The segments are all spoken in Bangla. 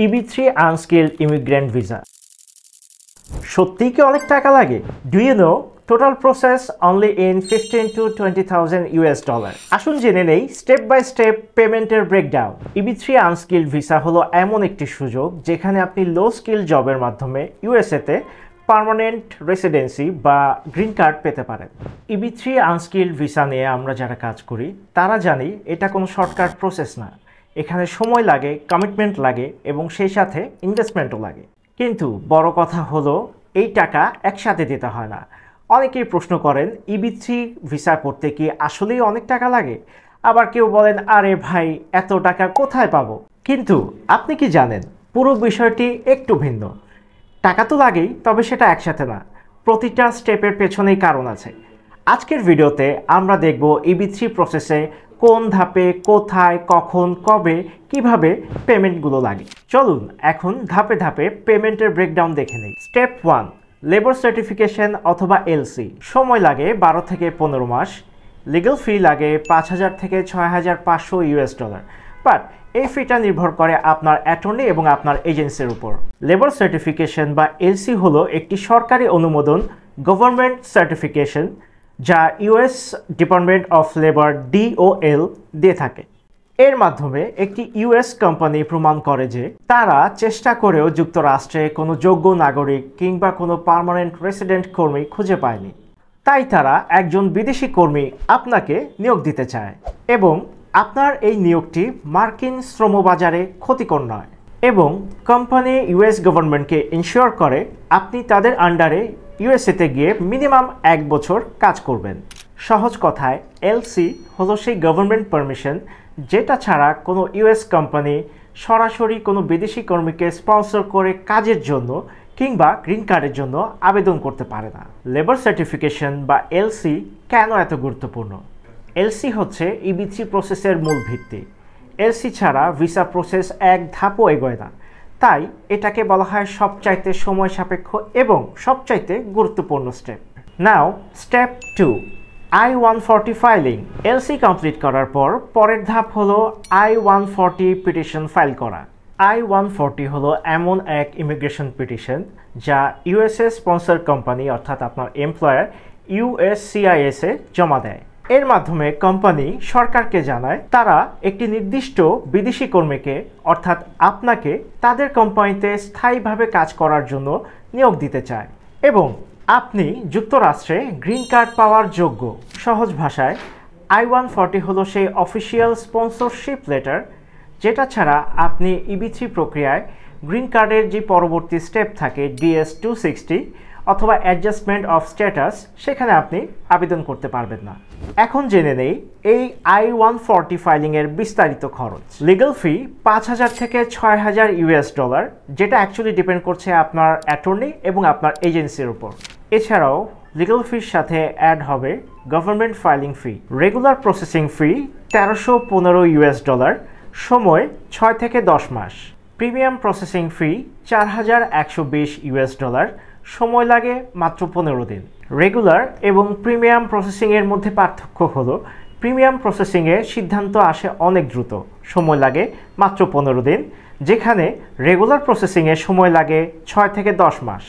EB3 আনস্কিলড ইমিগ্রেন্ট ভিসা সত্যিই কি অনেক টাকা লাগে? Do you know total process only in 15 to 20,000 US dollar. আসুন জেনে নেই স্টেপ বাই স্টেপ পেমেন্টের ব্রেকডাউন। EB3 আনস্কিলড ভিসা হলো এমন একটি সুযোগ যেখানে আপনি লো স্কিল জবের মাধ্যমে ইউএসএতে পার্মানেন্ট রেসিডেন্সি বা গ্রিন কার্ড পেতে পারেন। EB3 আনস্কিলড ভিসা নিয়ে আমরা যারা কাজ করি তারা জানি এটা কোনো শর্টকাট প্রসেস না। এখানে সময় লাগে, কমিটমেন্ট লাগে এবং সেই সাথে ইনভেস্টমেন্টও লাগে। কিন্তু বড় কথা হলো এই টাকা একসাথে দিতে হয় না। অনেকেই প্রশ্ন করেন EB3 ভিসা করতে কি আসলেই অনেক টাকা লাগে? আবার কেউ বলেন আরে ভাই এত টাকা কোথায় পাবো? কিন্তু আপনি কি জানেন পুরো বিষয়টি একটু ভিন্ন। টাকা তো লাগেই, তবে সেটা একসাথে না, প্রতিটা স্টেপের পেছনেই কারণ আছে। আজকের ভিডিওতে আমরা দেখব EB3 প্রসেসে কোন ধাপে, কোথায়, কখন, কবে, কিভাবে পেমেন্টগুলো লাগে। চলুন এখন ধাপে ধাপে পেমেন্টের ব্রেকডাউন দেখে নিই। স্টেপ 1, লেবার সার্টিফিকেশন অথবা এলসি। সময় লাগে 12 থেকে 15 মাস। লিগ্যাল ফি লাগে 5,000 থেকে 6,500 US ডলার। বাট এই ফিটা নির্ভর করে আপনার অ্যাটর্নি এবং আপনার এজেন্সির উপর। লেবার সার্টিফিকেশন বা এলসি হলো একটি সরকারি অনুমোদন, গভর্নমেন্ট সার্টিফিকেশন, যা US department of labour DOL দিয়ে থাকে। এর মাধ্যমে একটি ইউএস কোম্পানি প্রমাণ করে যে তারা চেষ্টা করেও যুক্তরাষ্ট্রে কোনো যোগ্য নাগরিক কিংবা কোনো পার্মানেন্ট রেসিডেন্ট কর্মী খুঁজে পায়নি। তাই তারা একজন বিদেশি কর্মী আপনাকে নিয়োগ দিতে চায় এবং আপনার এই নিয়োগটি মার্কিন শ্রমবাজারে ক্ষতিকর নয় এবং কোম্পানি ইউএস গভর্নমেন্টকে ইনশিওর করে আপনি তাদের আন্ডারে ইউএসএতে গিয়ে মিনিমাম 1 বছর কাজ করবেন। সহজ কথায় এলসি হলো সেই গভর্নমেন্ট পারমিশন যেটা ছাড়া কোনো ইউএস কোম্পানি সরাসরি কোনো বিদেশি কর্মীকে স্পন্সর করে কাজের জন্য কিংবা গ্রিন কার্ডের জন্য আবেদন করতে পারে না। লেবার সার্টিফিকেশন বা এলসি কেন এত গুরুত্বপূর্ণ? এলসি হচ্ছে EB3 প্রসেসের মূল ভিত্তি। এলসি ছাড়া ভিসা প্রসেস এক ধাপও এগোয় না। তাই এটাকে বলা হয় সবচাইতে সময় সাপেক্ষ এবং সবচাইতে গুরুত্বপূর্ণ স্টেপ। নাও স্টেপ 2, I-140 ফাইলিং। এলসি কমপ্লিট করার পর পরের ধাপ হলো I-140 পিটিশন ফাইল করা। I-140 হলো এমন এক ইমিগ্রেশন পিটিশন যা ইউএসএ স্পন্সর কোম্পানি অর্থাৎ আপনার এমপ্লয়ার USCIS এ জমা দেয়। এর মাধ্যমে কোম্পানি সরকারকে জানায় তারা একটি নির্দিষ্ট বিদেশি কর্মীকে অর্থাৎ আপনাকে তাদের কোম্পানিতে স্থায়ীভাবে কাজ করার জন্য নিয়োগ দিতে চায় এবং আপনি যুক্তরাষ্ট্রে গ্রিন কার্ড পাওয়ার যোগ্য। সহজ ভাষায় I-140 হলো সেই অফিসিয়াল স্পন্সরশিপ লেটার যেটা ছাড়া আপনি EB3 প্রক্রিয়ায় গ্রিন কার্ডের যে পরবর্তী স্টেপ থাকে DS-260 অথবা অ্যাডজাস্টমেন্ট অফ স্ট্যাটাস, সেখানে আপনি আবেদন করতে পারবেন না। এখন জেনে নেই এই I-140 ফাইলিংয়ের বিস্তারিত খরচ। লিগ্যাল ফি 5,000 থেকে 6,000 US ডলার, যেটা অ্যাকচুয়ালি ডিপেন্ড করছে আপনার অ্যাটর্নি এবং আপনার এজেন্সির উপর। এছাড়াও লিগ্যাল ফির সাথে অ্যাড হবে government filing fee. Regular processing fee 1,315 US dollar, সময় 6 থেকে 10 মাস। Premium processing fee 4,120 US dollar, সময় লাগে মাত্র 15 দিন। রেগুলার এবং প্রিমিয়াম প্রসেসিংয়ের মধ্যে পার্থক্য হলো প্রিমিয়াম প্রসেসিংয়ে সিদ্ধান্ত আসে অনেক দ্রুত, সময় লাগে মাত্র 15 দিন, যেখানে রেগুলার প্রসেসিংয়ে সময় লাগে 6 থেকে 10 মাস।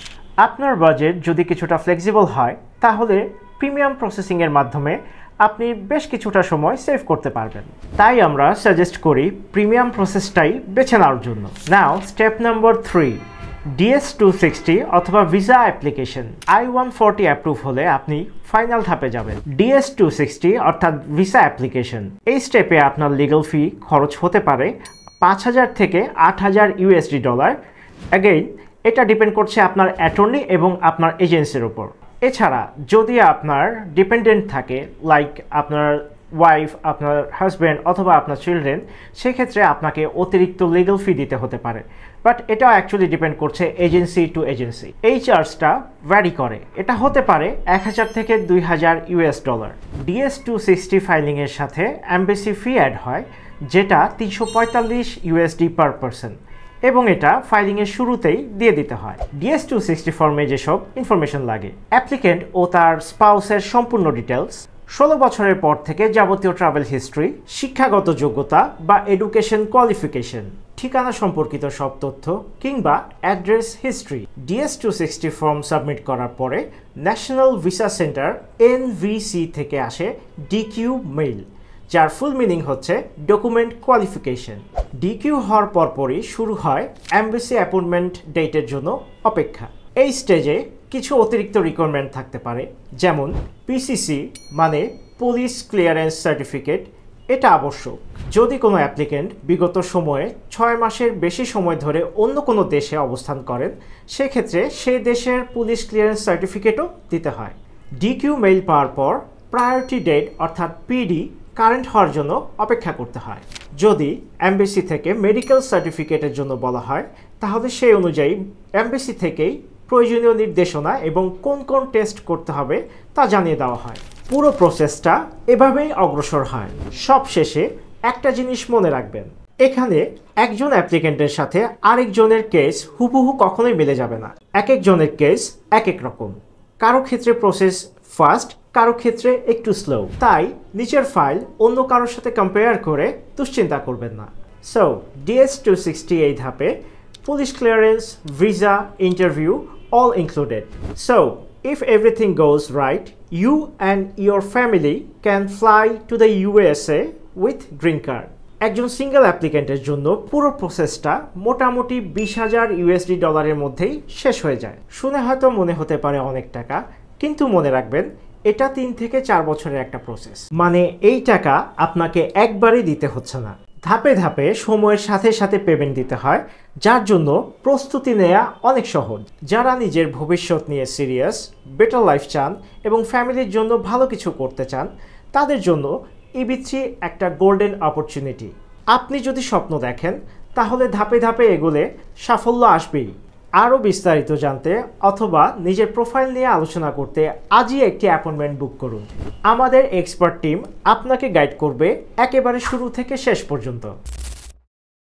আপনার বাজেট যদি কিছুটা ফ্লেক্সিবল হয় তাহলে প্রিমিয়াম প্রসেসিংয়ের মাধ্যমে আপনি বেশ কিছুটা সময় সেভ করতে পারবেন। তাই আমরা সাজেস্ট করি প্রিমিয়াম প্রসেসটাই বেছে নেওয়ার জন্য। নাও স্টেপ নাম্বার 3, DS-260 অথবা ভিসা অ্যাপ্লিকেশন। I-140 অ্যাপ্রুভ হলে আপনি ফাইনাল ধাপে যাবেন, DS-260 অর্থাৎ ভিসা অ্যাপ্লিকেশন। এই স্টেপে আপনার লিগ্যাল ফি খরচ হতে পারে 5,000 থেকে 8,000 USD ডলার। অ্যাগেইন এটা ডিপেন্ড করছে আপনার অ্যাটর্নি এবং আপনার এজেন্সির উপর। এছাড়া যদি আপনার ডিপেন্ডেন্ট থাকে, লাইক আপনার ওয়াইফ, আপনার হাজব্যান্ড অথবা আপনার চিলড্রেন, সেক্ষেত্রে আপনাকে অতিরিক্ত লিগ্যাল ফি দিতে হতে পারে। বাট এটাও অ্যাকচুয়ালি ডিপেন্ড করছে এজেন্সি টু এজেন্সি। এই চার্জটা ভ্যারি করে, এটা হতে পারে 1,000 থেকে 2,000 US ডলার। DS-260 ফাইলিংয়ের সাথে অ্যাম্বাসি ফি অ্যাড হয়, যেটা 345 USD পার পারসন এবং এটা ফাইলিংয়ের শুরুতেই দিয়ে দিতে হয়। DS-260 ফর্মে যেসব ইনফরমেশন লাগে, অ্যাপ্লিকেন্ট ও তার স্পাউসের সম্পূর্ণ ডিটেলস, 16 বছরের পর থেকে যাবতীয় ট্রাভেল হিস্ট্রি, শিক্ষাগত যোগ্যতা বা এডুকেশন কোয়ালিফিকেশন, ঠিকানা সম্পর্কিত সব তথ্য কিংবা address history. DS-260 form submit করার পরে ন্যাশনাল ভিসা সেন্টার NVC থেকে আসে DQ মেইল, যার ফুল মিনিং হচ্ছে ডকুমেন্ট কোয়ালিফিকেশন। DQ হওয়ার পরপরই শুরু হয় এমবেসি অ্যাপয়েন্টমেন্ট ডেটের জন্য অপেক্ষা। এই স্টেজে কিছু অতিরিক্ত রিকোয়ারমেন্ট থাকতে পারে, যেমন PCC মানে পুলিশ ক্লিয়ারেন্স সার্টিফিকেট। এটা আবশ্যক। যদি কোনো অ্যাপ্লিকেন্ট বিগত সময়ে 6 মাসের বেশি সময় ধরে অন্য কোনো দেশে অবস্থান করেন, সেক্ষেত্রে সেই দেশের পুলিশ ক্লিয়ারেন্স সার্টিফিকেটও দিতে হয়। DQ মেইল পাওয়ার পর প্রায়োরিটি ডেট অর্থাৎ PD কারেন্ট হওয়ার জন্য অপেক্ষা করতে হয়। যদি এমবেসি থেকে মেডিকেল সার্টিফিকেটের জন্য বলা হয়, তাহলে সেই অনুযায়ী এমবেসি থেকেই প্রয়োজনীয় নির্দেশনা এবং কোন কোন টেস্ট করতে হবে তা জানিয়ে দেওয়া হয়। পুরো প্রসেসটা এভাবেই অগ্রসর হয়। সব শেষে একটা জিনিস মনে রাখবেন, এখানে একজন অ্যাপ্লিকেন্টের সাথে আরেকজনের কেস হুবহু কখনোই মিলে যাবে না। এক একজনের কেস এক এক রকম। কারো ক্ষেত্রে প্রসেস ফাস্ট, কারো ক্ষেত্রে একটু স্লো। তাই নিচের ফাইল অন্য কারোর সাথে কম্পেয়ার করে দুশ্চিন্তা করবেন না। সো DS-260 এই ধাপে police clearance, visa, interview all included. So if everything goes right, you and your family can fly to the USA with green card. একজন সিঙ্গেল অ্যাপ্লিকেন্টের জন্য পুরো প্রসেসটা মোটামুটি $20,000 মধ্যেই শেষ হয়ে যায়। শুনে হয়তো মনে হতে পারে অনেক টাকা, কিন্তু মনে রাখবেন এটা 3 থেকে 4 বছরের একটা প্রসেস। মানে এই টাকা আপনাকে একবারই দিতে হচ্ছে না, ধাপে ধাপে সময়ের সাথে সাথে পেমেন্ট দিতে হয়, যার জন্য প্রস্তুতি নেওয়া অনেক সহজ। যারা নিজের ভবিষ্যৎ নিয়ে সিরিয়াস, বেটার লাইফ চান এবং ফ্যামিলির জন্য ভালো কিছু করতে চান, তাদের জন্য EB3 একটা গোল্ডেন অপরচুনিটি। আপনি যদি স্বপ্ন দেখেন, তাহলে ধাপে ধাপে এগোলে সাফল্য আসবেই। আরও বিস্তারিত জানতে অথবা নিজের প্রোফাইল নিয়ে আলোচনা করতে আজই একটি অ্যাপয়েন্টমেন্ট বুক করুন। আমাদের এক্সপার্ট টিম আপনাকে গাইড করবে একেবারে শুরু থেকে শেষ পর্যন্ত।